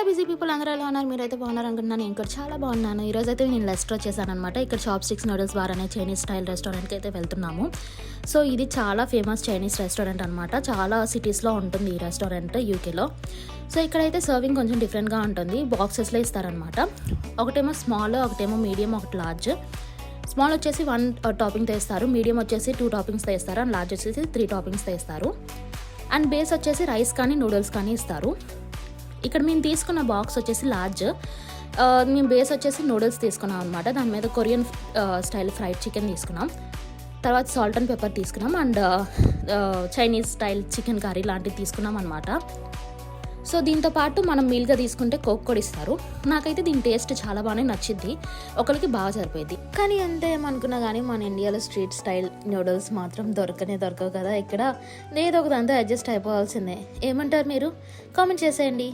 Hello busy people, అందరూ ఎలా ఉన్నారు? మీరైతే బాగున్నారు అనుకుంటున్నాను. నేను ఇక్కడ చాలా బాగున్నాను. ఈరోజు అయితే నేను లెస్టర్ వచ్చేసానమాట. ఇక్కడ చాప్ స్టిక్స్ నూడిల్స్ బార్ అనే చైనీస్ స్టైల్ రెస్టారెంట్కి అయితే వెళ్తున్నాము. సో ఇది చాలా ఫేమస్ చైనీస్ రెస్టారెంట్ అనమాట. చాలా సిటీస్లో ఉంటుంది ఈ రెస్టారెంట్ యూకేలో. సో ఇక్కడైతే సర్వింగ్ కొంచెం డిఫరెంట్గా ఉంటుంది. బాక్సెస్లో ఇస్తారనమాట. ఒకటేమో స్మాల్, ఒకటేమో మీడియం, ఒకటి లార్జ్. స్మాల్ వచ్చేసి 1 టాపింగ్ తెస్తారు, మీడియం వచ్చేసి 2 టాపింగ్స్ తెస్తారు, అండ్ లార్జ్ వచ్చేసి 3 టాపింగ్స్ తెస్తారు. అండ్ బేస్ వచ్చేసి రైస్ కానీ నూడిల్స్ కానీ ఇస్తారు. ఇక్కడ మేము తీసుకున్న బాక్స్ వచ్చేసి లార్జ్. మేము బేస్ వచ్చేసి నూడిల్స్ తీసుకున్నాం అనమాట. దాని మీద కొరియన్ స్టైల్ ఫ్రైడ్ చికెన్ తీసుకున్నాం. తర్వాత సాల్ట్ అండ్ పెప్పర్ తీసుకున్నాం. And Chinese style chicken curry లాంటివి తీసుకున్నాం అనమాట. సో దీంతో పాటు మనం మీల్గా తీసుకుంటే కోక్ కూడా ఇస్తారు. నాకైతే దీని టేస్ట్ చాలా బాగానే నచ్చింది. ఒకరికి బాగా సరిపోయింది. కానీ అంతే ఏమనుకున్నా కానీ మన ఇండియాలో స్ట్రీట్ స్టైల్ నూడిల్స్ మాత్రం దొరకవు కదా. ఇక్కడ ఏదో ఒక దాంతో అడ్జస్ట్ అయిపోవాల్సిందే. ఏమంటారు మీరు? కామెంట్ చేసేయండి.